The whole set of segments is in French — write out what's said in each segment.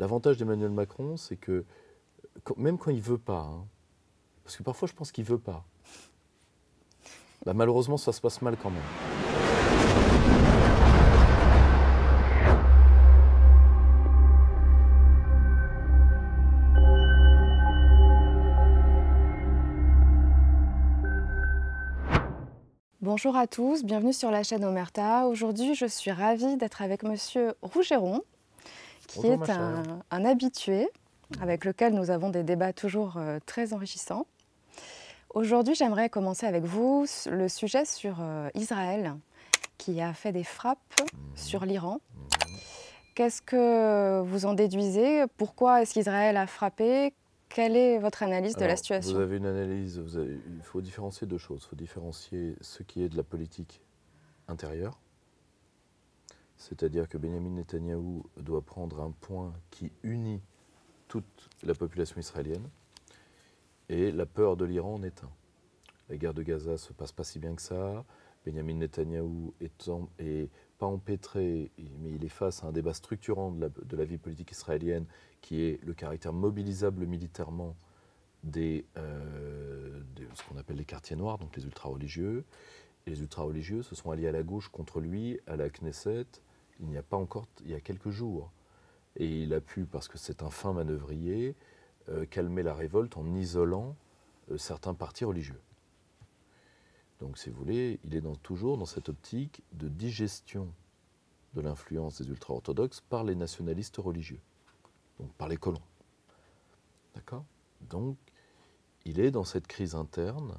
L'avantage d'Emmanuel Macron, c'est que même quand il ne veut pas, hein, parce que parfois je pense qu'il ne veut pas, bah, malheureusement ça se passe mal quand même. Bonjour à tous, bienvenue sur la chaîne Omerta. Aujourd'hui, je suis ravie d'être avec Monsieur Rougeron, qui Bonjour, ma est chère. un habitué, avec lequel nous avons des débats toujours très enrichissants. Aujourd'hui, j'aimerais commencer avec vous le sujet sur Israël, qui a fait des frappes sur l'Iran. Qu'est-ce que vous en déduisez? Pourquoi est-ce qu'Israël a frappé? Quelle est votre analyse de la Alors, situation? vous avez une analyse, il faut différencier deux choses. Il faut différencier ce qui est de la politique intérieure, c'est-à-dire que Benjamin Netanyahou doit prendre un point qui unit toute la population israélienne, et la peur de l'Iran en est un. La guerre de Gaza ne se passe pas si bien que ça. Benjamin Netanyahou est pas empêtré, mais il est face à un débat structurant de la vie politique israélienne, qui est le caractère mobilisable militairement de ce qu'on appelle les quartiers noirs, donc les ultra-religieux. Et les ultra-religieux se sont alliés à la gauche contre lui, à la Knesset, il y a quelques jours. Et il a pu, parce que c'est un fin manœuvrier, calmer la révolte en isolant certains partis religieux. Donc, si vous voulez, il est toujours dans cette optique de digestion de l'influence des ultra-orthodoxes par les nationalistes religieux, donc par les colons. D'accord ? Donc, il est dans cette crise interne,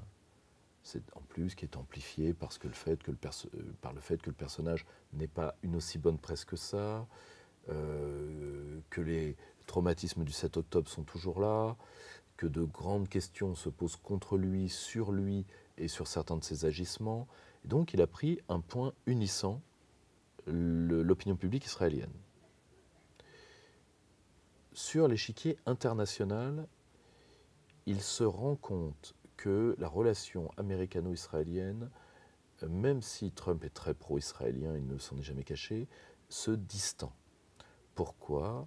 c'est en plus qui est amplifié par le fait que le personnage n'est pas une aussi bonne presse que ça, que les traumatismes du 7 octobre sont toujours là, que de grandes questions se posent contre lui, sur lui et sur certains de ses agissements. Et donc il a pris un point unissant l'opinion publique israélienne. Sur l'échiquier international, il se rend compte que la relation américano-israélienne, même si Trump est très pro-israélien, il ne s'en est jamais caché, se distend. Pourquoi ?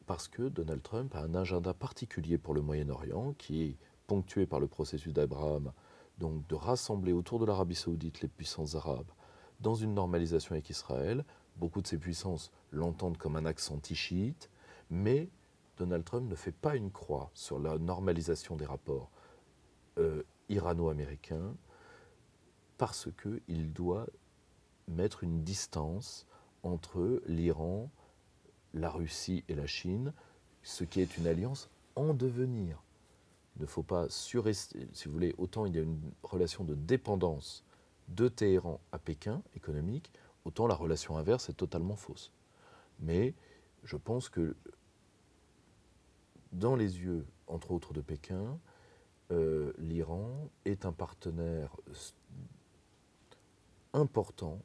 Parce que Donald Trump a un agenda particulier pour le Moyen-Orient, qui est ponctué par le processus d'Abraham, donc de rassembler autour de l'Arabie saoudite les puissances arabes dans une normalisation avec Israël. Beaucoup de ces puissances l'entendent comme un axe anti-chiite, mais Donald Trump ne fait pas une croix sur la normalisation des rapports irano-américains, parce qu'il doit mettre une distance entre l'Iran, la Russie et la Chine, ce qui est une alliance en devenir. Il ne faut pas surestimer, si vous voulez, autant il y a une relation de dépendance de Téhéran à Pékin, économique, autant la relation inverse est totalement fausse. Mais je pense que dans les yeux, entre autres de Pékin, l'Iran est un partenaire important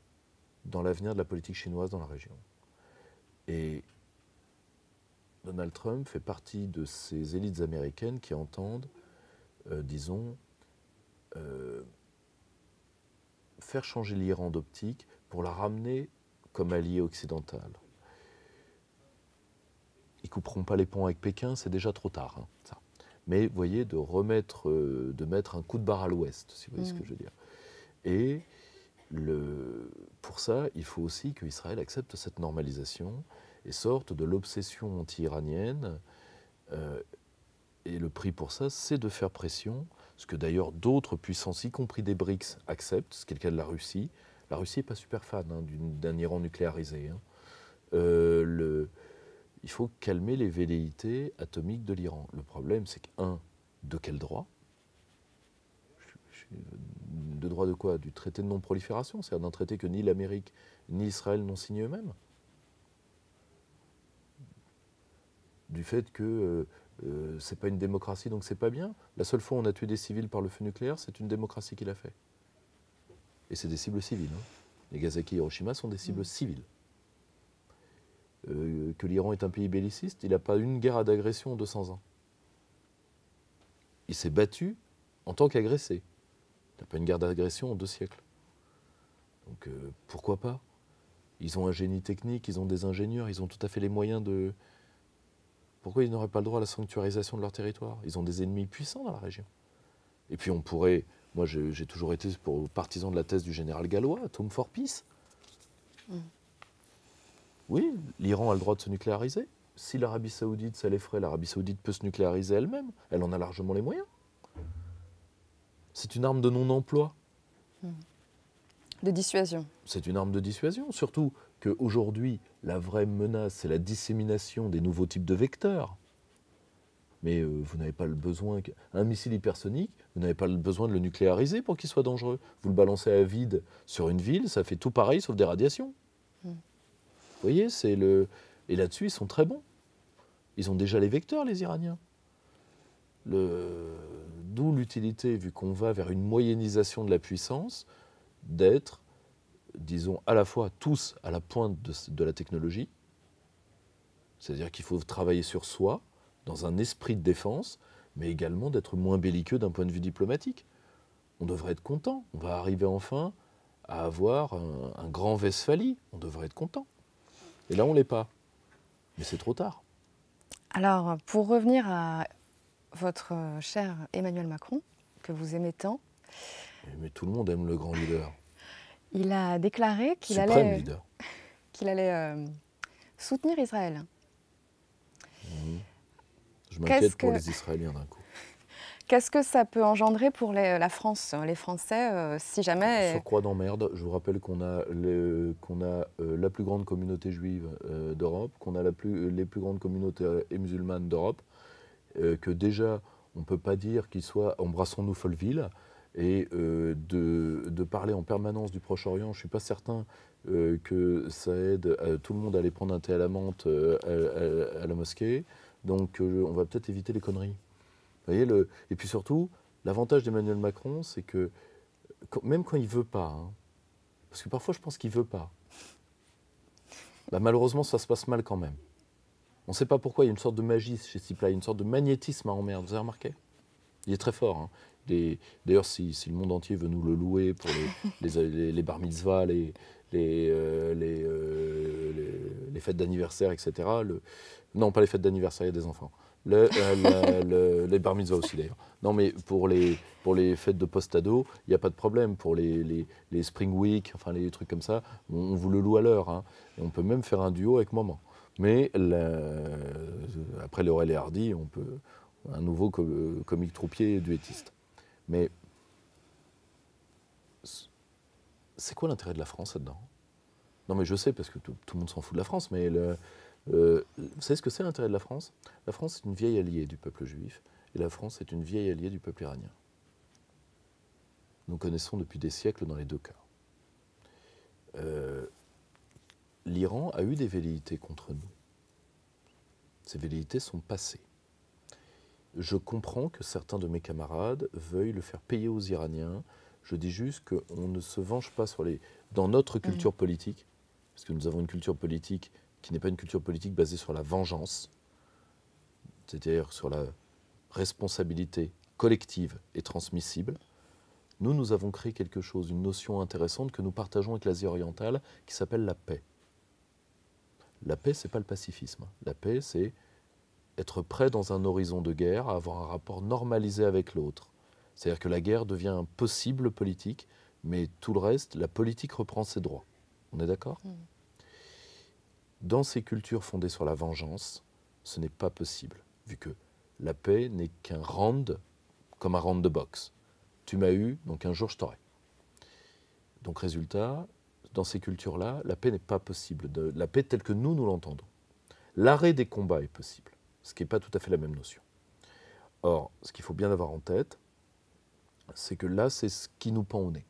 dans l'avenir de la politique chinoise dans la région. Et Donald Trump fait partie de ces élites américaines qui entendent, faire changer l'Iran d'optique pour la ramener comme allié occidental. Ils ne couperont pas les ponts avec Pékin, c'est déjà trop tard, hein, ça. Mais vous voyez, de mettre un coup de barre à l'ouest, si vous voyez ce que je veux dire. Et pour ça, il faut aussi qu'Israël accepte cette normalisation et sorte de l'obsession anti-iranienne. Et le prix pour ça, c'est de faire pression, ce que d'ailleurs d'autres puissances, y compris des BRICS, acceptent, ce qui est le cas de la Russie. La Russie n'est pas super fan d'un Iran nucléarisé. Hein. Il faut calmer les velléités atomiques de l'Iran. Le problème, c'est de quel droit ? De droit de quoi ? Du traité de non-prolifération, c'est-à-dire d'un traité que ni l'Amérique ni Israël n'ont signé eux-mêmes. Du fait que c'est pas une démocratie, donc c'est pas bien. La seule fois où on a tué des civils par le feu nucléaire, c'est une démocratie qui l'a fait. Et c'est des cibles civiles. Hein. Nagasaki et Hiroshima sont des cibles civiles. Que l'Iran est un pays belliciste, il n'a pas une guerre d'agression en 200 ans. Il s'est battu en tant qu'agressé. Il n'a pas une guerre d'agression en 2 siècles. Donc pourquoi pas ? Ils ont un génie technique, ils ont des ingénieurs, ils ont tout à fait les moyens de Pourquoi ils n'auraient pas le droit à la sanctuarisation de leur territoire? Ils ont des ennemis puissants dans la région. Et puis on pourrait... Moi, j'ai toujours été partisan de la thèse du général gallois, Home for Peace. Oui, l'Iran a le droit de se nucléariser. Si l'Arabie Saoudite, ça l'effraie, l'Arabie Saoudite peut se nucléariser elle-même. Elle en a largement les moyens. C'est une arme de non-emploi. De dissuasion. C'est une arme de dissuasion. Surtout qu'aujourd'hui, la vraie menace, c'est la dissémination des nouveaux types de vecteurs. Mais vous n'avez pas le besoin... Un missile hypersonique, vous n'avez pas le besoin de le nucléariser pour qu'il soit dangereux. Vous le balancez à vide sur une ville, ça fait tout pareil sauf des radiations. Vous voyez, c'est le... Et là-dessus, ils sont très bons. Ils ont déjà les vecteurs, les Iraniens. D'où l'utilité, vu qu'on va vers une moyennisation de la puissance, d'être, disons, à la fois tous à la pointe de la technologie. C'est-à-dire qu'il faut travailler sur soi, dans un esprit de défense, mais également d'être moins belliqueux d'un point de vue diplomatique. On devrait être content. On va arriver enfin à avoir un grand Westphalie. On devrait être content. Et là, on ne l'est pas. Mais c'est trop tard. Alors, pour revenir à votre cher Emmanuel Macron, que vous aimez tant... Mais tout le monde aime le grand leader. Il a déclaré qu'il Suprême leader. qu'il allait soutenir Israël. Je m'inquiète pour les Israéliens d'un coup. Qu'est-ce que ça peut engendrer pour la France, les Français, si jamais... Surcroît d'emmerde, je vous rappelle qu'on a, la plus grande communauté juive d'Europe, qu'on a les plus grandes communautés musulmanes d'Europe, que déjà, on ne peut pas dire qu'il soit embrassons-nous Folleville, et de parler en permanence du Proche-Orient, je ne suis pas certain que ça aide tout le monde à aller prendre un thé à la menthe à la mosquée. Donc on va peut-être éviter les conneries. Vous voyez, et puis surtout, l'avantage d'Emmanuel Macron, c'est que même quand il ne veut pas, hein, parce que parfois je pense qu'il ne veut pas, bah, malheureusement ça se passe mal quand même. On ne sait pas pourquoi, il y a une sorte de magie chez ce type-là, une sorte de magnétisme à emmerde, vous avez remarqué? Il est très fort. Hein. D'ailleurs, si le monde entier veut nous le louer pour les bar mitzvahs, les fêtes d'anniversaire, etc. Non, pas les fêtes d'anniversaire, il y a des enfants. Les bar mitzvahs aussi, d'ailleurs. Non, mais pour les fêtes de post-ado, il n'y a pas de problème. Pour les Spring Week, enfin les trucs comme ça, on vous le loue à l'heure. Hein. Et on peut même faire un duo avec maman. Mais après Laurel et Hardy, on peut... un nouveau comique troupier duettiste. Mais c'est quoi l'intérêt de la France là-dedans? Non mais je sais, parce que tout le monde s'en fout de la France, mais vous savez ce que c'est l'intérêt de la France? La France est une vieille alliée du peuple juif, et la France est une vieille alliée du peuple iranien. Nous connaissons depuis des siècles dans les deux cas. L'Iran a eu des velléités contre nous. Ces velléités sont passées. Je comprends que certains de mes camarades veuillent le faire payer aux Iraniens. Je dis juste qu'on ne se venge pas dans notre culture politique, parce que nous avons une culture politique qui n'est pas une culture politique basée sur la vengeance, c'est-à-dire sur la responsabilité collective et transmissible. Nous avons créé quelque chose, une notion intéressante que nous partageons avec l'Asie orientale, qui s'appelle la paix. La paix, ce n'est pas le pacifisme. La paix, c'est être prêt dans un horizon de guerre à avoir un rapport normalisé avec l'autre. C'est-à-dire que la guerre devient possible politique, mais tout le reste, la politique reprend ses droits. On est d'accord? Dans ces cultures fondées sur la vengeance, ce n'est pas possible, vu que la paix n'est qu'un round, comme un round de boxe. Tu m'as eu, donc un jour je t'aurai. Donc résultat, dans ces cultures-là, la paix n'est pas possible. La paix telle que nous l'entendons. L'arrêt des combats est possible, ce qui n'est pas tout à fait la même notion. Or, ce qu'il faut bien avoir en tête, c'est que là, c'est ce qui nous pend au nez.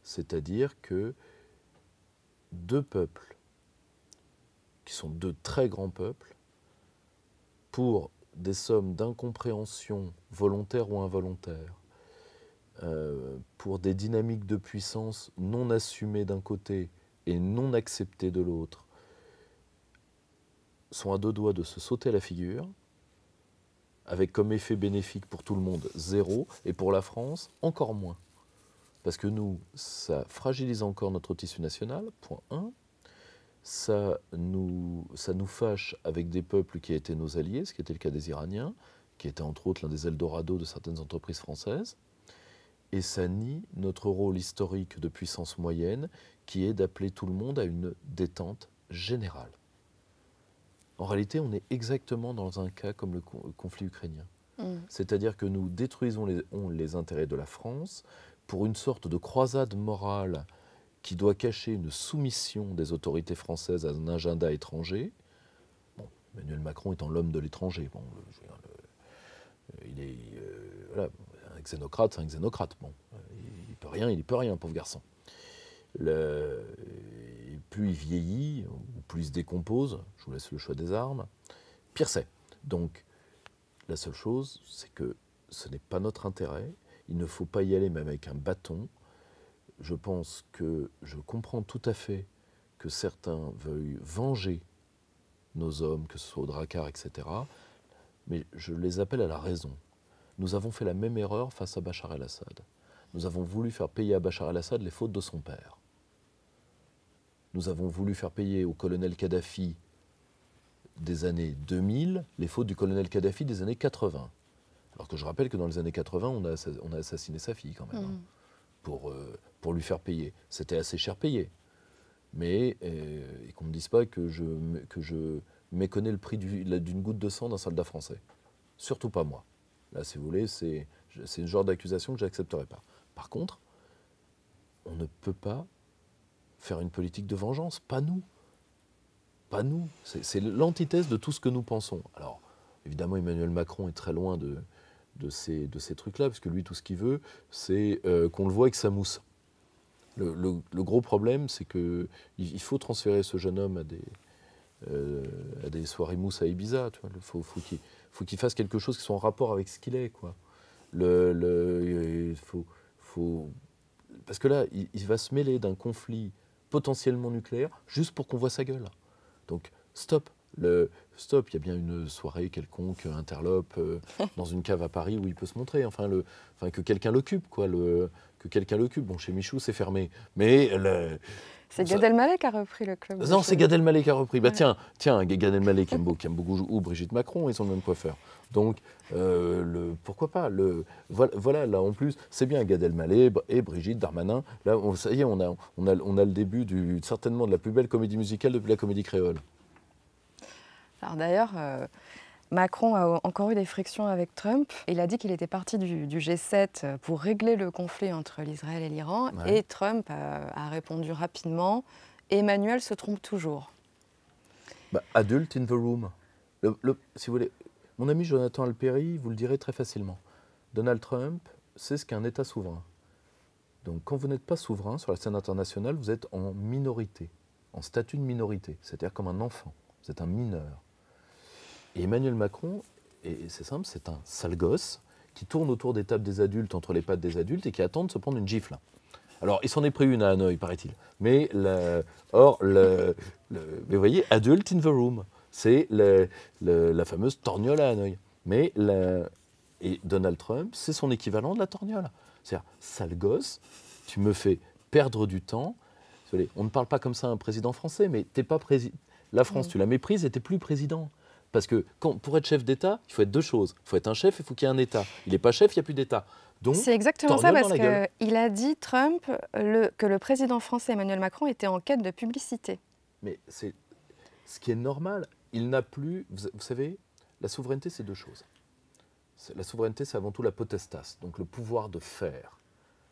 C'est-à-dire que deux peuples, qui sont deux très grands peuples, pour des sommes d'incompréhension volontaire ou involontaire, pour des dynamiques de puissance non assumées d'un côté et non acceptées de l'autre, sont à deux doigts de se sauter à la figure, avec comme effet bénéfique pour tout le monde 0, et pour la France encore moins. Parce que nous, ça fragilise encore notre tissu national, point 1. ça nous fâche avec des peuples qui étaient nos alliés, ce qui était le cas des Iraniens, qui étaient entre autres l'un des Eldorado de certaines entreprises françaises, et ça nie notre rôle historique de puissance moyenne, qui est d'appeler tout le monde à une détente générale. En réalité, on est exactement dans un cas comme le conflit ukrainien. C'est-à-dire que nous détruisons les intérêts de la France pour une sorte de croisade morale qui doit cacher une soumission des autorités françaises à un agenda étranger. Bon, Emmanuel Macron étant l'homme de l'étranger. Bon, il est voilà, un xénocrate, c'est un xénocrate. Bon, il peut rien, pauvre garçon. Plus il vieillit, ou plus il se décompose, je vous laisse le choix des armes, pire c'est. Donc, la seule chose, c'est que ce n'est pas notre intérêt. Il ne faut pas y aller même avec un bâton. Je pense que je comprends tout à fait que certains veuillent venger nos hommes, que ce soit au Drakkar, etc. Mais je les appelle à la raison. Nous avons fait la même erreur face à Bachar el-Assad. Nous avons voulu faire payer à Bachar el-Assad les fautes de son père. Nous avons voulu faire payer au colonel Kadhafi des années 2000 les fautes du colonel Kadhafi des années 80. Alors que je rappelle que dans les années 80, on a assassiné sa fille quand même, pour lui faire payer. C'était assez cher payé. Mais et qu'on ne me dise pas que je méconnais le prix d'une goutte de sang d'un soldat français. Surtout pas moi. Là, si vous voulez, c'est le genre d'accusation que je n'accepterai pas. Par contre, on ne peut pas faire une politique de vengeance. Pas nous. Pas nous. C'est l'antithèse de tout ce que nous pensons. Alors, évidemment, Emmanuel Macron est très loin de ces trucs-là, parce que lui, tout ce qu'il veut, c'est qu'on le voit avec sa mousse. Le gros problème, c'est qu'il faut transférer ce jeune homme à des soirées mousse à Ibiza. Tu vois. Faut qu'il fasse quelque chose qui soit en rapport avec ce qu'il est, quoi. Parce que là, il va se mêler d'un conflit potentiellement nucléaire juste pour qu'on voit sa gueule. Donc, stop. Stop, il y a bien une soirée quelconque, interlope, dans une cave à Paris où il peut se montrer. Enfin, que quelqu'un l'occupe, quoi. Que quelqu'un l'occupe. Bon, chez Michou, c'est fermé. Mais c'est Gad Elmaleh qui a repris le club. Non, c'est Gad Elmaleh qui a repris. Bah tiens, Gad Elmaleh qui aime beaucoup ou Brigitte Macron, ils sont le même coiffeur. Donc, pourquoi pas voilà, là en plus, c'est bien Gad Elmaleh et Brigitte Darmanin. Là, ça y est, on a le début certainement de la plus belle comédie musicale depuis la Comédie Créole. Alors d'ailleurs, Macron a encore eu des frictions avec Trump. Il a dit qu'il était parti du G7 pour régler le conflit entre l'Israël et l'Iran. Ouais. Et Trump a répondu rapidement « Emmanuel se trompe toujours ». Adult in the room. Si vous voulez, mon ami Jonathan Alperi vous le dirait très facilement. Donald Trump, c'est ce qu'est un État souverain. Donc quand vous n'êtes pas souverain sur la scène internationale, vous êtes en minorité, en statut de minorité, c'est-à-dire comme un enfant, vous êtes un mineur. Et Emmanuel Macron, et c'est simple, c'est un sale gosse qui tourne autour des tables des adultes, entre les pattes des adultes, et qui attend de se prendre une gifle. Alors, il s'en est pris une à Hanoï, paraît-il. Mais, mais vous voyez, adult in the room, c'est la fameuse torgnole à Hanoï. Mais, et Donald Trump, c'est son équivalent de la torgnole. C'est-à-dire, sale gosse, tu me fais perdre du temps. On ne parle pas comme ça à un président français, mais t'es pas président. La France, tu la méprises et t'es plus président. Parce que pour être chef d'État, il faut être deux choses. Il faut être un chef et il faut qu'il y ait un État. Il n'est pas chef, il n'y a plus d'État. C'est exactement ça, parce qu'il a dit, Trump, que le président français Emmanuel Macron était en quête de publicité. Mais c'est ce qui est normal. Il n'a plus... Vous savez, la souveraineté, c'est deux choses. La souveraineté, c'est avant tout la potestas, donc le pouvoir de faire.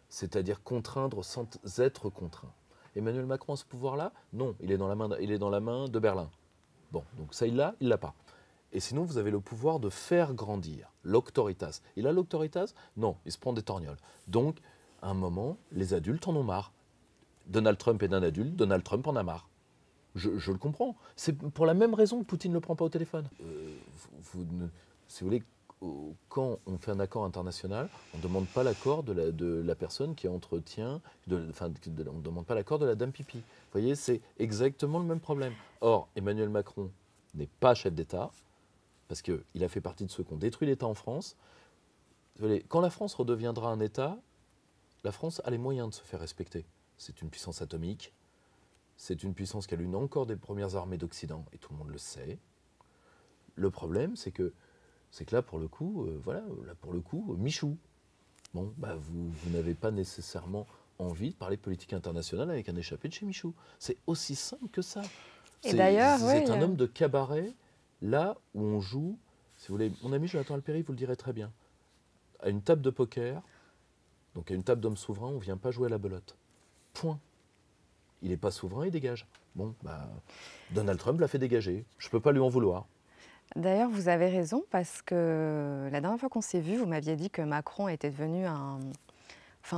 C'est-à-dire contraindre sans être contraint. Emmanuel Macron a ce pouvoir-là? Non, il est dans la main de Berlin. Bon, donc ça, il l'a pas. Et sinon, vous avez le pouvoir de faire grandir, l'auctoritas. Il a l'auctoritas? Non, il se prend des torgnoles. Donc, à un moment, les adultes en ont marre. Donald Trump est un adulte, Donald Trump en a marre. Je le comprends. C'est pour la même raison que Poutine ne le prend pas au téléphone. Si vous voulez, quand on fait un accord international, on ne demande pas l'accord de la personne qui entretient, on ne demande pas l'accord de la dame pipi. Vous voyez, c'est exactement le même problème. Or, Emmanuel Macron n'est pas chef d'État, parce qu'il a fait partie de ceux qui ont détruit l'État en France. Quand la France redeviendra un État, la France a les moyens de se faire respecter. C'est une puissance atomique. c'est une puissance qui a l'une encore des premières armées d'Occident, et tout le monde le sait. Le problème, c'est que là, pour le coup, Michou. Bon, vous n'avez pas nécessairement envie de parler politique internationale avec un échappé de chez Michou. C'est aussi simple que ça. Et d'ailleurs, c'est un homme de cabaret, là où on joue, si vous voulez, mon ami Jonathan Alpéry vous le dirait très bien, à une table de poker, donc à une table d'hommes souverains, on ne vient pas jouer à la belote. Point. Il n'est pas souverain, il dégage. Bon, Donald Trump l'a fait dégager. Je ne peux pas lui en vouloir. D'ailleurs, vous avez raison, parce que la dernière fois qu'on s'est vu, vous m'aviez dit que Macron était devenu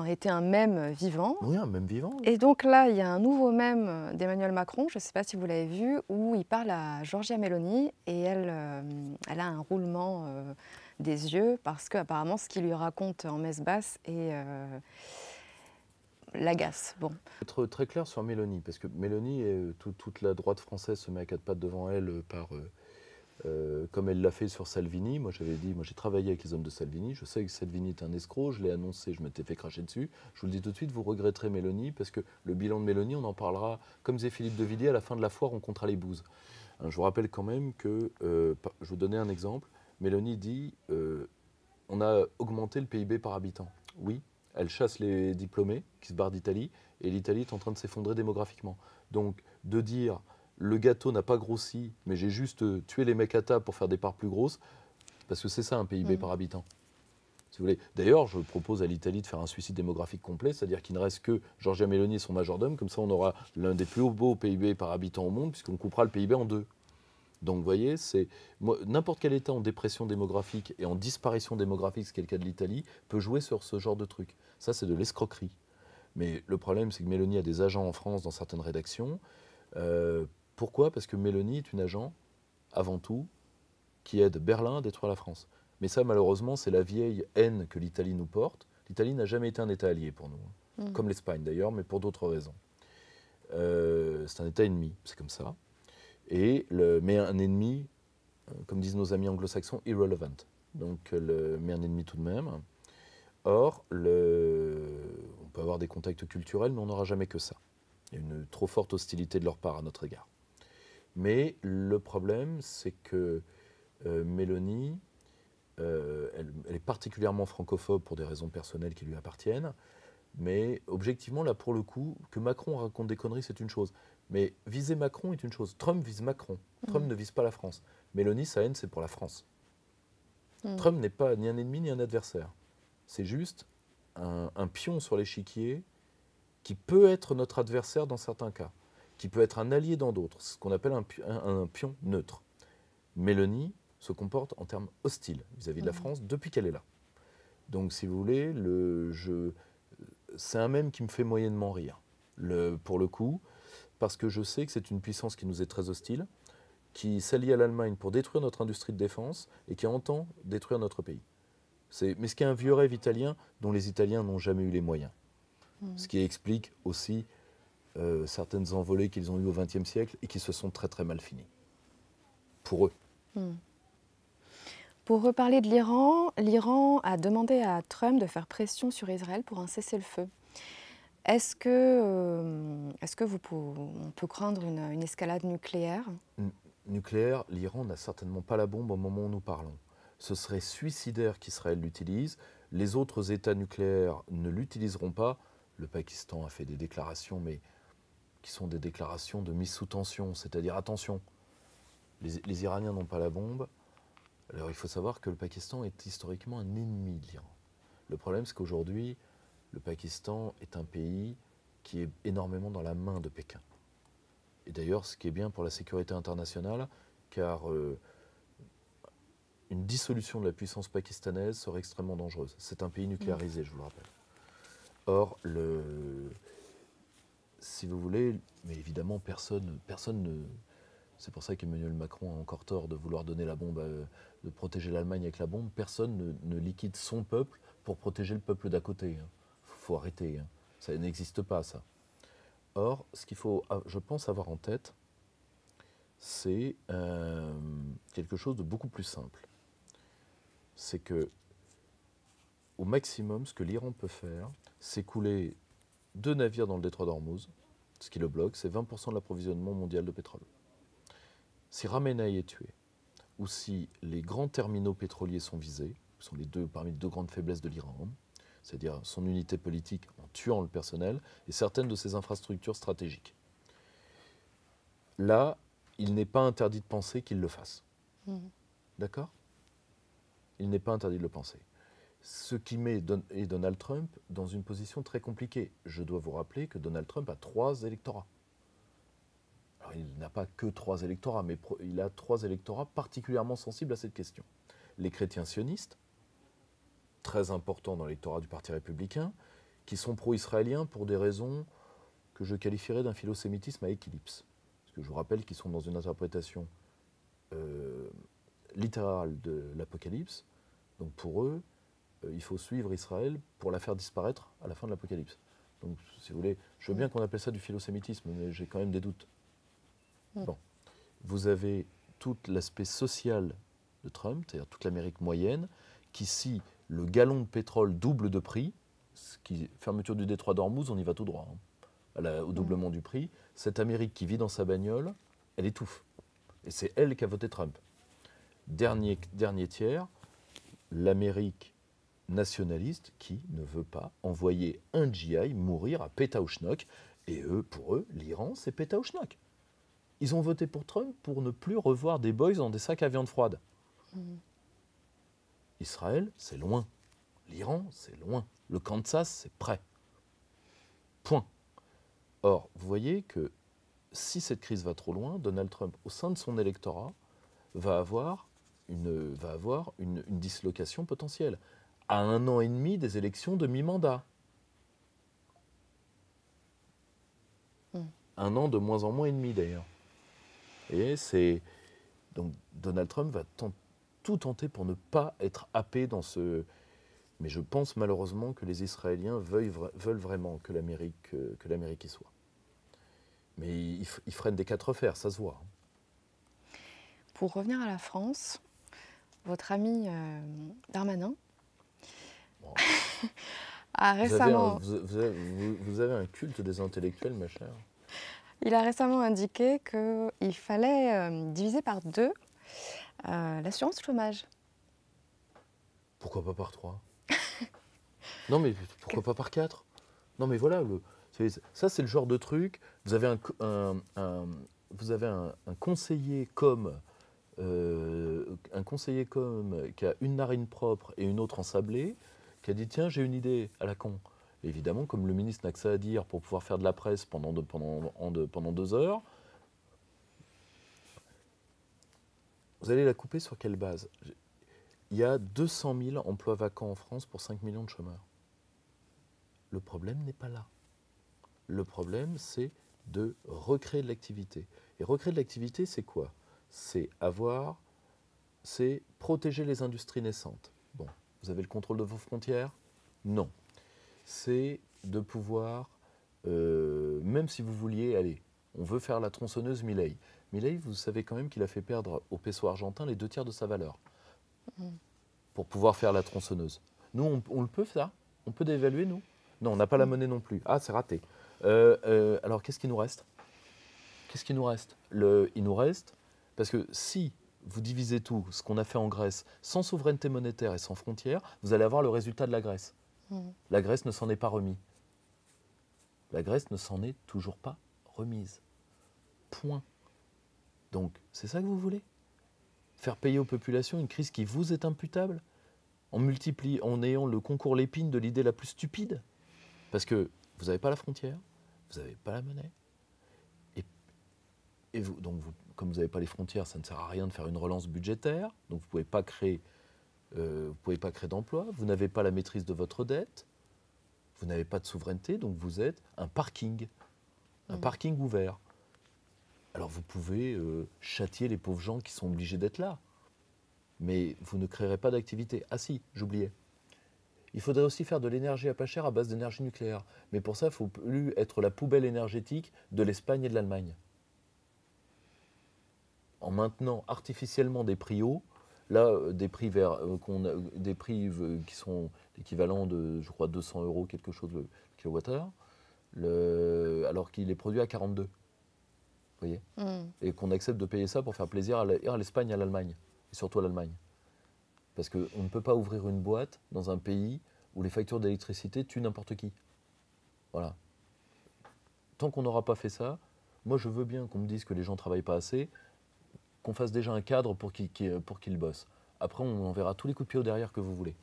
était un mème vivant. Oui, un mème vivant. Et donc là, il y a un nouveau mème d'Emmanuel Macron, je ne sais pas si vous l'avez vu, où il parle à Giorgia Meloni et elle a un roulement des yeux parce qu'apparemment ce qu'il lui raconte en messe basse l'agace. Bon. Être très clair sur Meloni, parce que Meloni, toute la droite française se met à quatre pattes devant elle comme elle l'a fait sur Salvini. Moi j'ai travaillé avec les hommes de Salvini, je sais que Salvini est un escroc, je l'ai annoncé, je m'étais fait cracher dessus. Je vous le dis tout de suite, vous regretterez Meloni, parce que le bilan de Meloni, on en parlera, comme disait Philippe de Villiers, à la fin de la foire, on comptera les bouses. Je vous rappelle quand même que, je vais vous donner un exemple, Meloni dit, on a augmenté le PIB par habitant. Oui, elle chasse les diplômés qui se barrent d'Italie, et l'Italie est en train de s'effondrer démographiquement. Donc de dire le gâteau n'a pas grossi, mais j'ai juste tué les mecs à table pour faire des parts plus grosses, parce que c'est ça un PIB par habitant. Si vous voulez. D'ailleurs, je propose à l'Italie de faire un suicide démographique complet, c'est-à-dire qu'il ne reste que Giorgia Meloni et son majordome, comme ça on aura l'un des plus beaux PIB par habitant au monde, puisqu'on coupera le PIB en deux. Donc vous voyez, n'importe quel État en dépression démographique et en disparition démographique, ce qui est le cas de l'Italie, peut jouer sur ce genre de truc. Ça, c'est de l'escroquerie. Mais le problème, c'est que Meloni a des agents en France dans certaines rédactions. Pourquoi ? Parce que Meloni est une agent, avant tout, qui aide Berlin à détruire la France. Mais ça, malheureusement, c'est la vieille haine que l'Italie nous porte. L'Italie n'a jamais été un État allié pour nous, comme l'Espagne d'ailleurs, mais pour d'autres raisons. C'est un État ennemi, c'est comme ça. Mais un ennemi, comme disent nos amis anglo-saxons, irrelevant. Donc, mais un ennemi tout de même. Or, on peut avoir des contacts culturels, mais on n'aura jamais que ça. Il y a une trop forte hostilité de leur part à notre égard. Mais le problème, c'est que Meloni, elle est particulièrement francophobe pour des raisons personnelles qui lui appartiennent. Mais objectivement, là, pour le coup, que Macron raconte des conneries, c'est une chose. Mais viser Macron est une chose. Trump vise Macron. Trump ne vise pas la France. Meloni, sa haine, c'est pour la France. Trump n'est pas ni un ennemi ni un adversaire. C'est juste un pion sur l'échiquier qui peut être notre adversaire dans certains cas, qui peut être un allié dans d'autres, ce qu'on appelle un pion neutre. Meloni se comporte en termes hostiles vis-à-vis de la France depuis qu'elle est là. Donc, si vous voulez, c'est un mème qui me fait moyennement rire, pour le coup, parce que je sais que c'est une puissance qui nous est très hostile, qui s'allie à l'Allemagne pour détruire notre industrie de défense et qui entend détruire notre pays. Mais ce qui est un vieux rêve italien dont les Italiens n'ont jamais eu les moyens. Ce qui explique aussi certaines envolées qu'ils ont eues au XXe siècle et qui se sont très très mal finies. Pour eux. Pour reparler de l'Iran, l'Iran a demandé à Trump de faire pression sur Israël pour un cessez-le-feu. Est-ce que on peut craindre une escalade nucléaire ? Nucléaire, l'Iran n'a certainement pas la bombe au moment où nous parlons. Ce serait suicidaire qu'Israël l'utilise. Les autres États nucléaires ne l'utiliseront pas. Le Pakistan a fait des déclarations, mais qui sont des déclarations de mise sous tension. C'est-à-dire, attention, les Iraniens n'ont pas la bombe. Alors il faut savoir que le Pakistan est historiquement un ennemi de l'Iran. Le problème, c'est qu'aujourd'hui, le Pakistan est un pays qui est énormément dans la main de Pékin. Et d'ailleurs, ce qui est bien pour la sécurité internationale, car une dissolution de la puissance pakistanaise serait extrêmement dangereuse. C'est un pays nucléarisé, je vous le rappelle. Or, si vous voulez, mais évidemment, personne ne... C'est pour ça qu'Emmanuel Macron a encore tort de vouloir donner la bombe, de protéger l'Allemagne avec la bombe. Personne ne liquide son peuple pour protéger le peuple d'à côté. Il faut arrêter. Ça n'existe pas, ça. Or, ce qu'il faut, je pense, avoir en tête, c'est quelque chose de beaucoup plus simple. C'est que, au maximum, ce que l'Iran peut faire, c'est couler 2 navires dans le détroit d'Ormuz Ce qui le bloque, c'est 20% de l'approvisionnement mondial de pétrole. Si Khamenei est tué, ou si les grands terminaux pétroliers sont visés, qui sont parmi les deux grandes faiblesses de l'Iran, c'est-à-dire son unité politique en tuant le personnel et certaines de ses infrastructures stratégiques. Là, il n'est pas interdit de penser qu'il le fasse. D'accord ? Il n'est pas interdit de le penser. Ce qui met Donald Trump dans une position très compliquée. Je dois vous rappeler que Donald Trump a 3 électorats. Alors, il n'a pas que 3 électorats, mais il a 3 électorats particulièrement sensibles à cette question. Les chrétiens sionistes, très importants dans l'électorat du Parti républicain, qui sont pro-israéliens pour des raisons que je qualifierais d'un philosémitisme à équilibre. Parce que je vous rappelle qu'ils sont dans une interprétation littérale de l'Apocalypse. Donc pour eux, il faut suivre Israël pour la faire disparaître à la fin de l'Apocalypse. Donc si vous voulez, je veux bien qu'on appelle ça du philosémitisme, mais j'ai quand même des doutes. Bon. Vous avez tout l'aspect social de Trump, c'est-à-dire toute l'Amérique moyenne, qui si le gallon de pétrole double de prix, fermeture du détroit d'Ormuz, on y va tout droit, au doublement du prix, cette Amérique qui vit dans sa bagnole, elle étouffe. Et c'est elle qui a voté Trump. Dernier tiers, l'Amérique nationaliste qui ne veut pas envoyer un GI mourir à Pétaouchnok. Et pour eux, l'Iran, c'est Pétaouchnok. Ils ont voté pour Trump pour ne plus revoir des boys dans des sacs à viande froide. Israël, c'est loin. L'Iran, c'est loin. Le Kansas, c'est près. Point. Or, vous voyez que si cette crise va trop loin, Donald Trump, au sein de son électorat, va avoir une dislocation potentielle. À 1 an et demi des élections de mi-mandat. 1 an de moins en moins et demi d'ailleurs. Et donc Donald Trump va tout tenter pour ne pas être happé dans ce... Mais je pense malheureusement que les Israéliens veulent vraiment que l'Amérique y soit. Mais ils freinent des 4 fers, ça se voit. Pour revenir à la France, votre ami Darmanin a récemment... Vous avez un culte des intellectuels, ma chère. Il a récemment indiqué qu'il fallait diviser par 2 l'assurance chômage. Pourquoi pas par 3 ? Non, mais pourquoi pas par 4 ? Non, mais voilà, ça c'est le genre de truc. Vous avez un conseiller qui a une narine propre et une autre ensablée, qui a dit tiens, j'ai une idée à la con. Et évidemment, comme le ministre n'a que ça à dire pour pouvoir faire de la presse pendant 2 heures, vous allez la couper sur quelle base ? Il y a 200 000 emplois vacants en France pour 5 millions de chômeurs. Le problème n'est pas là. Le problème, c'est de recréer de l'activité. Et recréer de l'activité, c'est quoi ? C'est protéger les industries naissantes. Bon, vous avez le contrôle de vos frontières ? Non. C'est de pouvoir, même si vous vouliez, allez, on veut faire la tronçonneuse Milei. Milei, vous savez quand même qu'il a fait perdre au peso argentin les 2 tiers de sa valeur pour pouvoir faire la tronçonneuse. Nous, on le peut faire ? On peut dévaluer, nous ? Non, on n'a pas la monnaie non plus. Ah, c'est raté. Alors, qu'est-ce qui nous reste ? Il nous reste, parce que si vous divisez tout, ce qu'on a fait en Grèce, sans souveraineté monétaire et sans frontières, vous allez avoir le résultat de la Grèce. La Grèce ne s'en est pas remise. La Grèce ne s'en est toujours pas remise. Point. Donc, c'est ça que vous voulez ? Faire payer aux populations une crise qui vous est imputable en ayant le concours Lépine de l'idée la plus stupide ? Parce que vous n'avez pas la frontière, vous n'avez pas la monnaie. Et comme vous n'avez pas les frontières, ça ne sert à rien de faire une relance budgétaire. Donc vous ne pouvez pas créer d'emplois. Vous n'avez pas la maîtrise de votre dette. Vous n'avez pas de souveraineté. Donc vous êtes un parking ouvert. Alors vous pouvez châtier les pauvres gens qui sont obligés d'être là. Mais vous ne créerez pas d'activité. Ah si, j'oubliais. Il faudrait aussi faire de l'énergie à pas cher à base d'énergie nucléaire. Mais pour ça, il ne faut plus être la poubelle énergétique de l'Espagne et de l'Allemagne. En maintenant artificiellement des prix hauts, là, des prix qui sont l'équivalent de, je crois, 200 € quelque chose le kilowattheure, alors qu'il est produit à 42. Vous voyez? Et qu'on accepte de payer ça pour faire plaisir à l'Espagne et à l'Allemagne, et surtout à l'Allemagne. Parce qu'on ne peut pas ouvrir une boîte dans un pays où les factures d'électricité tuent n'importe qui. Voilà. Tant qu'on n'aura pas fait ça, moi je veux bien qu'on me dise que les gens ne travaillent pas assez, qu'on fasse déjà un cadre pour qu'ils bossent. Après, on verra tous les coups de pied au derrière que vous voulez.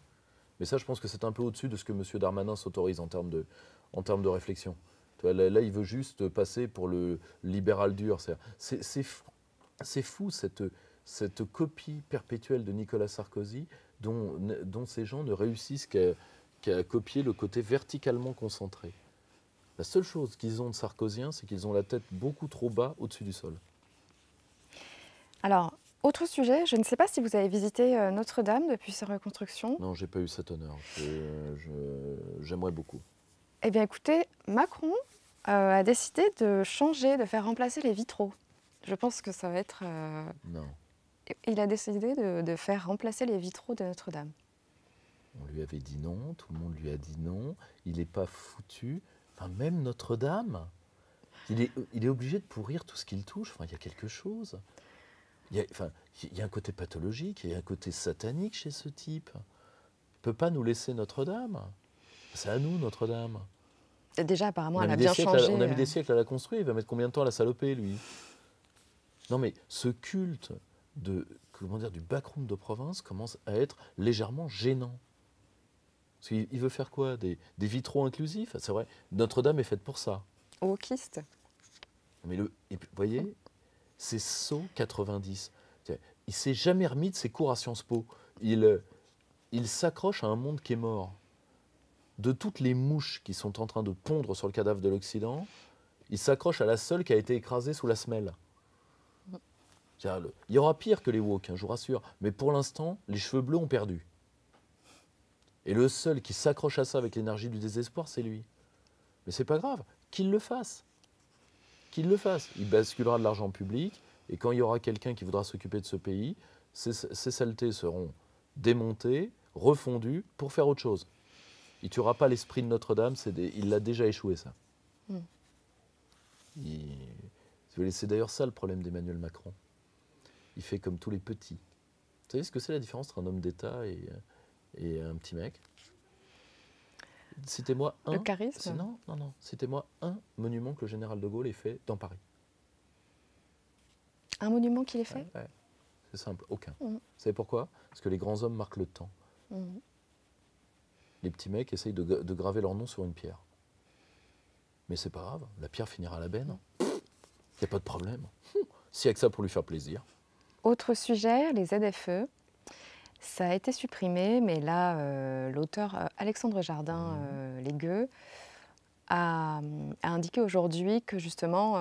Mais ça, je pense que c'est un peu au-dessus de ce que M. Darmanin s'autorise en termes de réflexion. Là, il veut juste passer pour le libéral dur. C'est fou cette copie perpétuelle de Nicolas Sarkozy dont ces gens ne réussissent qu'à copier le côté verticalement concentré. La seule chose qu'ils ont de sarkozien, c'est qu'ils ont la tête beaucoup trop bas au-dessus du sol. Alors, autre sujet, je ne sais pas si vous avez visité Notre-Dame depuis sa reconstruction. Non, j'ai pas eu cet honneur. J'aimerais beaucoup. Eh bien écoutez, Macron a décidé de changer, de faire remplacer les vitraux. Je pense que ça va être... Non. Il a décidé de faire remplacer les vitraux de Notre-Dame. On lui avait dit non, tout le monde lui a dit non. Il n'est pas foutu. Enfin, même Notre-Dame, il est obligé de pourrir tout ce qu'il touche. Enfin, il y a quelque chose. Il y a un côté pathologique, il y a un côté satanique chez ce type. Il ne peut pas nous laisser Notre-Dame. C'est à nous, Notre-Dame. Déjà, apparemment, elle a bien changé. On a mis des siècles à la construire. Il va mettre combien de temps à la saloper, lui? Non, mais ce culte du backroom de province commence à être légèrement gênant. Parce qu'il veut faire quoi? Des vitraux inclusifs? C'est vrai, Notre-Dame est faite pour ça. Wokiste. Mais vous voyez, c'est saut 90. Il s'est jamais remis de ses cours à Sciences Po. Il s'accroche à un monde qui est mort. De toutes les mouches qui sont en train de pondre sur le cadavre de l'Occident, il s'accroche à la seule qui a été écrasée sous la semelle. Il y aura pire que les woke, je vous rassure. Mais pour l'instant, les cheveux bleus ont perdu. Et le seul qui s'accroche à ça avec l'énergie du désespoir, c'est lui. Mais c'est pas grave, qu'il le fasse. Qu'il le fasse. Il basculera de l'argent public, et quand il y aura quelqu'un qui voudra s'occuper de ce pays, ces saletés seront démontées, refondues, pour faire autre chose. Il ne tuera pas l'esprit de Notre-Dame, il l'a déjà échoué, ça. C'est d'ailleurs ça le problème d'Emmanuel Macron. Il fait comme tous les petits. Vous savez ce que c'est la différence entre un homme d'État et un petit mec? Citez-moi un. Le charisme? Non. Citez-moi un monument que le général de Gaulle ait fait dans Paris. Un monument qu'il ait fait? Ouais. C'est simple, aucun. Vous savez pourquoi? Parce que les grands hommes marquent le temps. Les petits mecs essayent de graver leur nom sur une pierre. Mais c'est pas grave, la pierre finira à la benne. Il n'y a pas de problème. S'il n'y a que ça pour lui faire plaisir. Autre sujet, les ZFE. Ça a été supprimé, mais là, l'auteur Alexandre Jardin Légueux a indiqué aujourd'hui que justement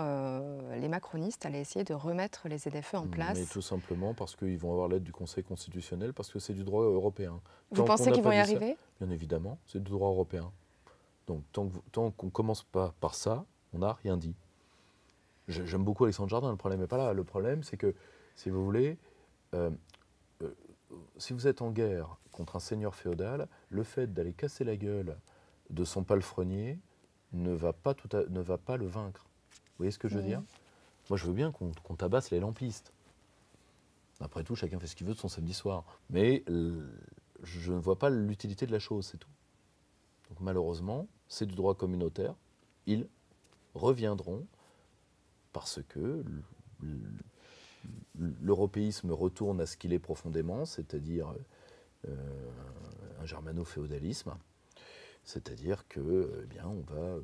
les macronistes allaient essayer de remettre les ZFE en place. Mais tout simplement parce qu'ils vont avoir l'aide du Conseil constitutionnel, parce que c'est du droit européen. Vous pensez qu'ils vont y arriver? Bien évidemment, c'est du droit européen. Donc tant qu'on ne commence pas par ça, on n'a rien dit. J'aime beaucoup Alexandre Jardin, le problème n'est pas là. Le problème, c'est que, si vous voulez, si vous êtes en guerre contre un seigneur féodal, le fait d'aller casser la gueule de son palefrenier ne va pas le vaincre. Vous voyez ce que je veux dire? Moi, je veux bien qu'on tabasse les lampistes. Après tout, chacun fait ce qu'il veut de son samedi soir. Mais je ne vois pas l'utilité de la chose, c'est tout. Donc malheureusement, c'est du droit communautaire. Ils reviendront parce que l'européisme retourne à ce qu'il est profondément, c'est-à-dire un germano-féodalisme. C'est-à-dire que, eh bien, on va,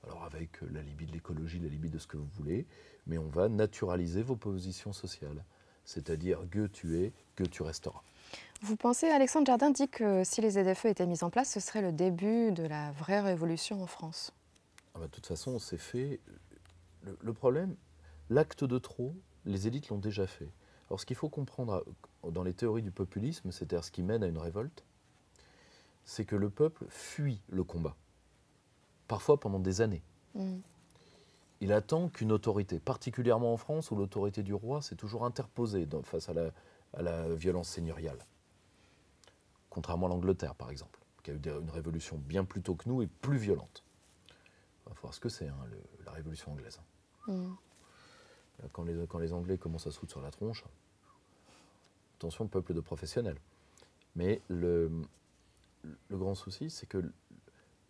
alors avec la Libye de l'écologie, la Libye de ce que vous voulez, mais on va naturaliser vos positions sociales. C'est-à-dire que tu es, que tu resteras. Vous pensez, Alexandre Jardin dit que si les ZFE étaient mis en place, ce serait le début de la vraie révolution en France. De toute façon, c'est fait. Le problème, l'acte de trop, les élites l'ont déjà fait. Alors ce qu'il faut comprendre dans les théories du populisme, c'est-à-dire ce qui mène à une révolte, c'est que le peuple fuit le combat, parfois pendant des années. Il attend qu'une autorité, particulièrement en France, où l'autorité du roi s'est toujours interposée face à la violence seigneuriale. Contrairement à l'Angleterre, par exemple, qui a eu une révolution bien plus tôt que nous et plus violente. On va voir ce que c'est, hein, la Révolution anglaise. Mm. Quand les Anglais commencent à se foutre sur la tronche, attention, peuple de professionnels. Mais le grand souci, c'est que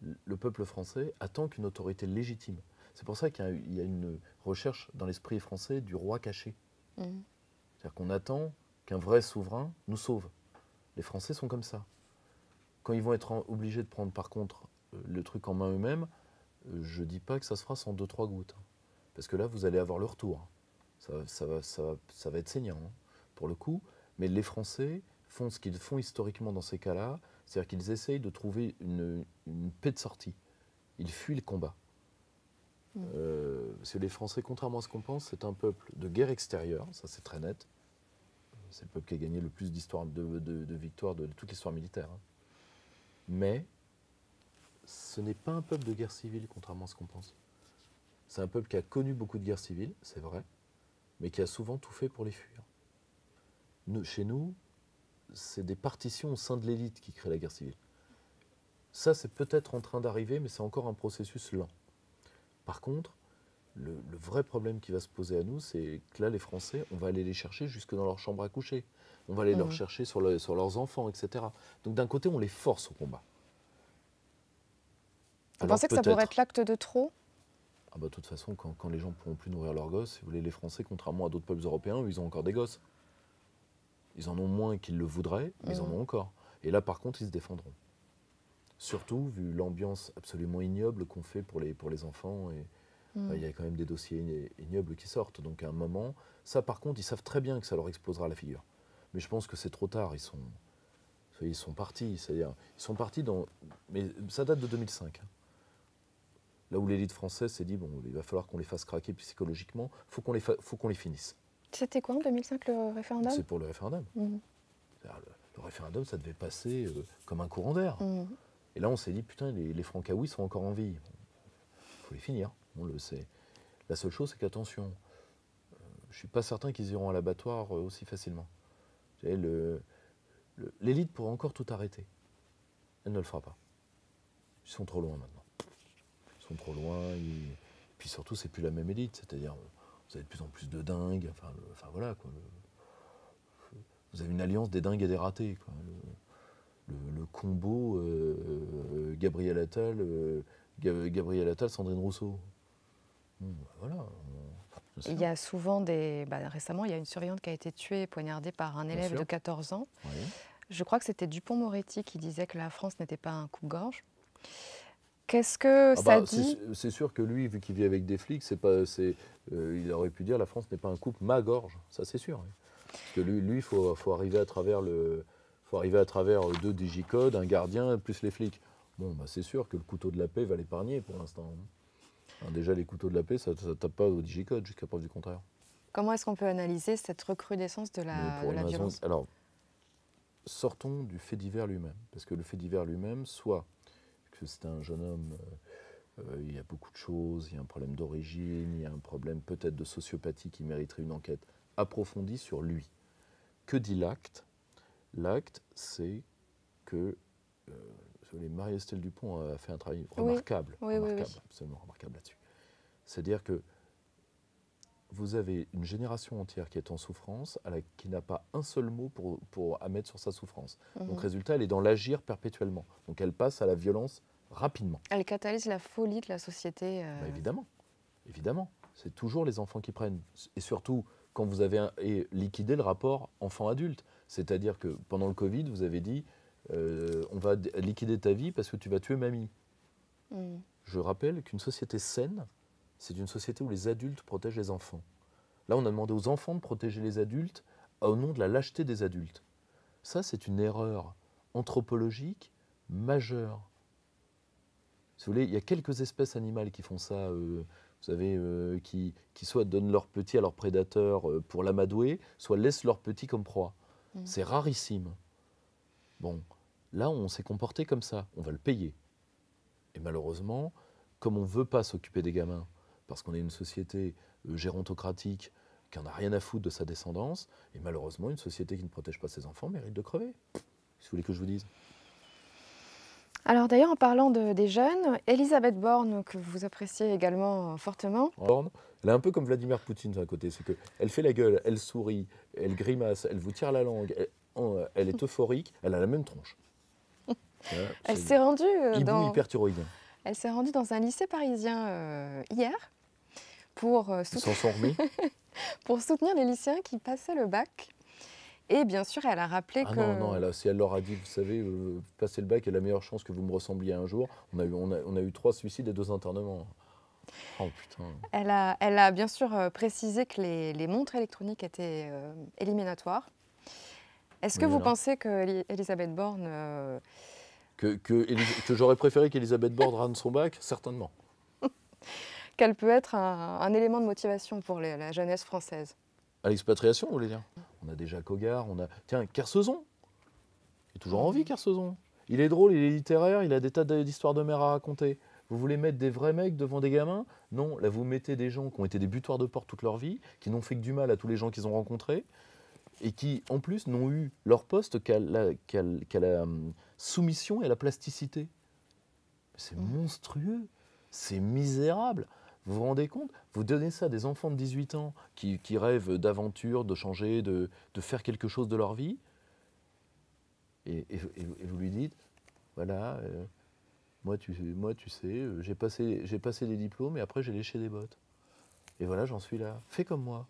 le peuple français attend qu'une autorité légitime. C'est pour ça qu'il y a une recherche dans l'esprit français du roi caché. Mm. C'est-à-dire qu'on attend qu'un vrai souverain nous sauve. Les Français sont comme ça. Quand ils vont être obligés de prendre par contre le truc en main eux-mêmes, je ne dis pas que ça se fera sans 2-3 gouttes. Parce que là, vous allez avoir le retour. Ça va être saignant, hein, pour le coup. Mais les Français font ce qu'ils font historiquement dans ces cas-là, c'est-à-dire qu'ils essayent de trouver une paix de sortie. Ils fuient le combat. Parce que les Français, contrairement à ce qu'on pense, c'est un peuple de guerre extérieure, ça c'est très net. C'est le peuple qui a gagné le plus d'histoires de victoires de toute l'histoire militaire. Hein. Mais ce n'est pas un peuple de guerre civile, contrairement à ce qu'on pense. C'est un peuple qui a connu beaucoup de guerres civiles, c'est vrai, mais qui a souvent tout fait pour les fuir. Chez nous, c'est des partitions au sein de l'élite qui créent la guerre civile. Ça, c'est peut-être en train d'arriver, mais c'est encore un processus lent. Par contre, le vrai problème qui va se poser à nous, c'est que là, les Français, on va aller les chercher jusque dans leur chambre à coucher. On va aller leur chercher sur leurs enfants, etc. Donc d'un côté, on les force au combat. Vous pensez que ça pourrait être l'acte de trop ? Ah bah, de toute façon, quand les gens ne pourront plus nourrir leurs gosses, si vous voulez, les Français, contrairement à d'autres peuples européens, ils ont encore des gosses. Ils en ont moins qu'ils le voudraient, mais ils en ont encore. Et là, par contre, ils se défendront. Surtout, vu l'ambiance absolument ignoble qu'on fait pour les enfants. Et il y a quand même des dossiers ignobles qui sortent. Donc à un moment, ça par contre, ils savent très bien que ça leur explosera à la figure. Mais je pense que c'est trop tard. Ils sont partis. C'est-à-dire, ils sont partis dans... Mais ça date de 2005. Hein. Là où l'élite française s'est dit, bon, il va falloir qu'on les fasse craquer psychologiquement, faut qu'on les finisse. C'était quoi en 2005 le référendum ? C'est pour le référendum. Le référendum, ça devait passer comme un courant d'air. Et là, on s'est dit, putain, les Francaouis sont encore en vie. Il faut les finir. On le sait. La seule chose, c'est qu'attention, je ne suis pas certain qu'ils iront à l'abattoir aussi facilement. L'élite pourra encore tout arrêter. Elle ne le fera pas. Ils sont trop loin maintenant. Ils sont trop loin. Puis surtout, c'est plus la même élite. C'est-à-dire, vous avez de plus en plus de dingues. Enfin voilà, quoi. Vous avez une alliance des dingues et des ratés, quoi. Le combo Gabriel Attal, Sandrine Rousseau. Bon, voilà. Il y a souvent récemment, il y a une surveillante qui a été tuée, poignardée par un élève de 14 ans. Oui. Je crois que c'était Dupond-Moretti qui disait que la France n'était pas un coupe-gorge. Qu'est-ce que ça dit ? C'est sûr que lui, vu qu'il vit avec des flics, il aurait pu dire la France n'est pas un coupe ma gorge. Ça, c'est sûr. Oui. Parce que lui, il faut arriver à travers deux digicodes, un gardien, plus les flics. Bon, bah, c'est sûr que le couteau de la paix va l'épargner pour l'instant. Déjà, les couteaux de la paix, ça ne tape pas au digicode, jusqu'à preuve du contraire. Comment est-ce qu'on peut analyser cette recrudescence de la violence ? Alors, sortons du fait divers lui-même. Parce que le fait divers lui-même, soit que c'est un jeune homme, il y a beaucoup de choses, il y a un problème d'origine, il y a un problème peut-être de sociopathie qui mériterait une enquête approfondie sur lui. Que dit l'acte ? L'acte, c'est que Marie-Estelle Dupont a fait un travail remarquable, absolument remarquable là-dessus. C'est-à-dire que vous avez une génération entière qui est en souffrance, qui n'a pas un seul mot à mettre sur sa souffrance. Donc résultat, elle est dans l'agir perpétuellement. Donc elle passe à la violence rapidement. Elle catalyse la folie de la société. Évidemment, évidemment. C'est toujours les enfants qui prennent. Et surtout, quand vous avez liquidé le rapport enfant-adulte. C'est-à-dire que pendant le Covid, vous avez dit on va liquider ta vie parce que tu vas tuer mamie. Je rappelle qu'une société saine, c'est une société où les adultes protègent les enfants. Là, on a demandé aux enfants de protéger les adultes au nom de la lâcheté des adultes. Ça, c'est une erreur anthropologique majeure. Si vous voulez, il y a quelques espèces animales qui font ça, vous savez, qui soit donnent leurs petits à leurs prédateurs pour l'amadouer, soit laissent leurs petits comme proie. C'est rarissime. Bon, là, on s'est comporté comme ça. On va le payer. Et malheureusement, comme on ne veut pas s'occuper des gamins, parce qu'on est une société gérontocratique qui n'en a rien à foutre de sa descendance, et malheureusement, une société qui ne protège pas ses enfants mérite de crever. Si vous voulez que je vous dise. Alors d'ailleurs, en parlant des jeunes, Elisabeth Borne, que vous appréciez également fortement. Borne, elle est un peu comme Vladimir Poutine d'un côté, c'est qu'elle fait la gueule, elle sourit, elle grimace, elle vous tire la langue, elle est euphorique, elle a la même tronche. Voilà, Elle s'est rendue hibou hyperthyroïdien. Elle s'est rendue dans un lycée parisien hier pour, Ils s'en sont remis. pour soutenir les lycéens qui passaient le bac. Et bien sûr, elle a rappelé que... Non, si elle leur a dit, vous savez, passer le bac est la meilleure chance que vous me ressembliez un jour, on a eu 3 suicides et 2 internements. Oh putain. Elle a bien sûr précisé que les montres électroniques étaient éliminatoires. Est-ce que vous pensez que Elisabeth Borne... Que j'aurais préféré qu'Elisabeth Borne rende son bac? Certainement. Qu'elle peut être un élément de motivation pour la jeunesse française? À l'expatriation, vous voulez dire? On a déjà Cogar, on a... Tiens, Kersozon. Il est toujours en vie, Kersozon. Il est drôle, il est littéraire, il a des tas d'histoires de mères à raconter. Vous voulez mettre des vrais mecs devant des gamins? Non, là vous mettez des gens qui ont été des butoirs de porte toute leur vie, qui n'ont fait que du mal à tous les gens qu'ils ont rencontrés, et qui, en plus, n'ont eu leur poste qu'à la soumission et à la plasticité. C'est monstrueux, c'est misérable. Vous vous rendez compte? Vous donnez ça à des enfants de 18 ans qui rêvent d'aventure, de changer, de faire quelque chose de leur vie, et vous lui dites, voilà, moi tu sais, j'ai passé des diplômes et après j'ai léché des bottes. Et voilà, j'en suis là. Fais comme moi.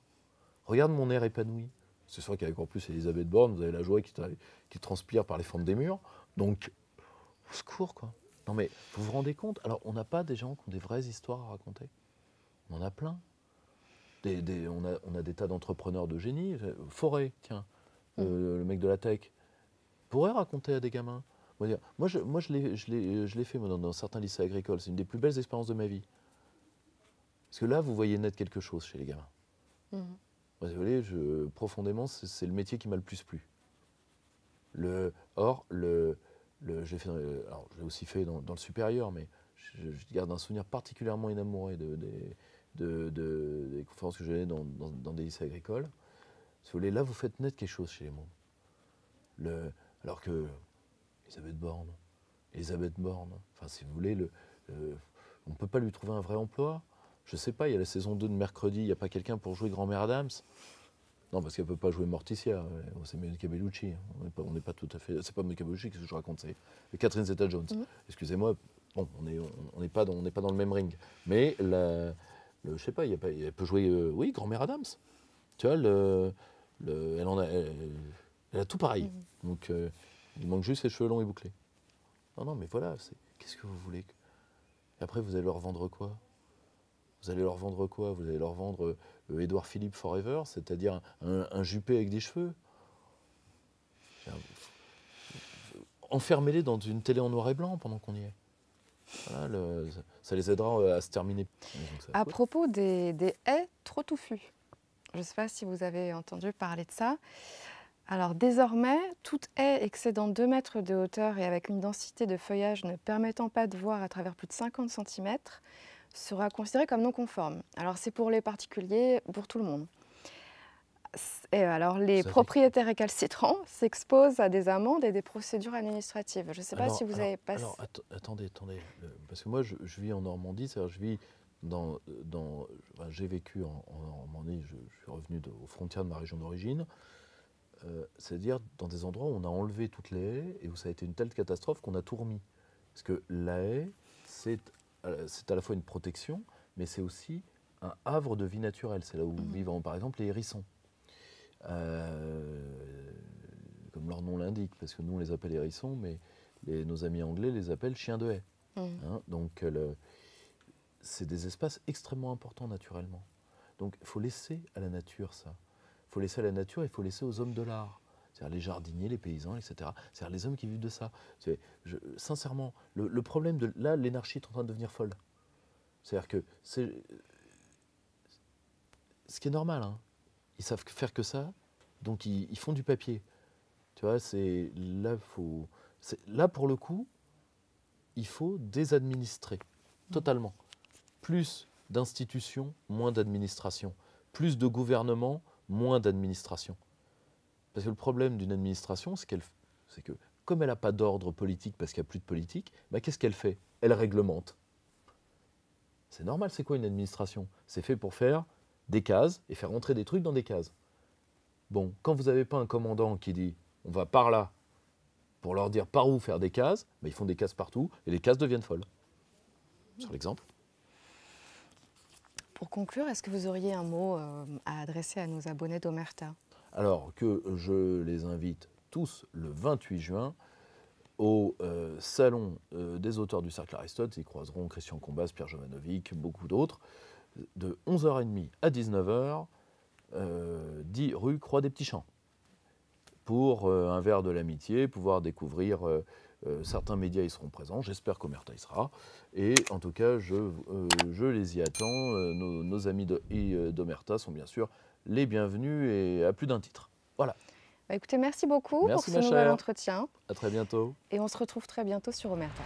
Regarde mon air épanoui. C'est sûr qu'avec en plus Elisabeth Borne, vous avez la joie qui transpire par les fentes des murs. Donc, au secours, quoi. Non mais, vous vous rendez compte? Alors, on n'a pas des gens qui ont des vraies histoires à raconter. On en a plein. On a des tas d'entrepreneurs de génie. Forêt, tiens, le mec de la tech, pourrait raconter à des gamins. Moi, je l'ai fait moi, dans certains lycées agricoles. C'est une des plus belles expériences de ma vie. Parce que là, vous voyez naître quelque chose chez les gamins. Moi, désolé, profondément, c'est le métier qui m'a le plus plu. J'ai aussi fait dans le supérieur, mais je garde un souvenir particulièrement inamouré des conférences que j'allais dans des lycées agricoles. Si vous voulez, là, vous faites naître quelque chose chez les mômes. Alors que Elisabeth Borne, enfin, si vous voulez, on ne peut pas lui trouver un vrai emploi. Je sais pas, il y a la saison 2 de mercredi, il n'y a pas quelqu'un pour jouer Grand-mère Adams? Non, parce qu'elle ne peut pas jouer Morticia, c'est Monica Bellucci. On n'est pas tout à fait. C'est pas Monica Bellucci, qu'est-ce que je raconte? C'est Catherine Zeta-Jones. Excusez-moi, bon, on n'est pas dans le même ring. Mais je sais pas, elle peut jouer, oui, Grand-mère Adams. Tu vois, elle a tout pareil. Donc, il manque juste ses cheveux longs et bouclés. Non, mais voilà, qu'est-ce que vous voulez? Et après, vous allez leur vendre quoi? Vous allez leur vendre Édouard Philippe Forever, c'est-à-dire un Juppé avec des cheveux. Enfermez-les dans une télé en noir et blanc pendant qu'on y est. Voilà, ça les aidera à se terminer. À propos des haies trop touffues, je ne sais pas si vous avez entendu parler de ça. Alors désormais, toute haie excédant 2 mètres de hauteur et avec une densité de feuillage ne permettant pas de voir à travers plus de 50 cm sera considérée comme non conforme. Alors c'est pour les particuliers, pour tout le monde. Et alors les propriétaires récalcitrants s'exposent à des amendes et des procédures administratives. Je ne sais pas si vous avez passé... Alors attendez, parce que moi je vis en Normandie, c'est-à-dire je vis j'ai vécu en Normandie, je suis revenu aux frontières de ma région d'origine. C'est-à-dire dans des endroits où on a enlevé toutes les haies et où ça a été une telle catastrophe qu'on a tout remis. Parce que la haie, c'est à la fois une protection, mais c'est aussi un havre de vie naturelle. C'est là où vivent par exemple les hérissons. Comme leur nom l'indique, parce que nous on les appelle hérissons, mais nos amis anglais les appellent chiens de haie. Hein, donc c'est des espaces extrêmement importants naturellement. Donc il faut laisser à la nature ça. Il faut laisser à la nature et il faut laisser aux hommes de l'art. C'est-à-dire les jardiniers, les paysans, etc. C'est-à-dire les hommes qui vivent de ça. Sincèrement, le problème de... Là, l'énarchie est en train de devenir folle. C'est-à-dire que ce qui est normal, hein. Ils savent faire que ça, donc ils font du papier. Tu vois, là, pour le coup, il faut désadministrer, totalement. Plus d'institutions, moins d'administration. Plus de gouvernement, moins d'administration. Parce que le problème d'une administration, c'est que comme elle n'a pas d'ordre politique parce qu'il n'y a plus de politique, bah, qu'est-ce qu'elle fait? Elle réglemente. C'est normal, c'est quoi une administration? C'est fait pour faire des cases et faire rentrer des trucs dans des cases. Bon, quand vous n'avez pas un commandant qui dit on va par là pour leur dire par où faire des cases, bah, ils font des cases partout et les cases deviennent folles. Sur l'exemple. Pour conclure, est-ce que vous auriez un mot à adresser à nos abonnés d'Omerta? Alors que je les invite tous le 28 juin au salon des auteurs du Cercle Aristote. Ils croiseront Christian Combas, Pierre Jovanovic, beaucoup d'autres, de 11h30 à 19h, 10 rue Croix des Petits Champs, pour un verre de l'amitié, pouvoir découvrir certains médias y seront présents, j'espère qu'Omerta y sera, et en tout cas je les y attends, nos amis d'Omerta sont bien sûr les bienvenus et à plus d'un titre. Voilà. Bah écoutez, merci beaucoup Merci pour ce nouvel entretien. À très bientôt. Et on se retrouve très bientôt sur Omerta.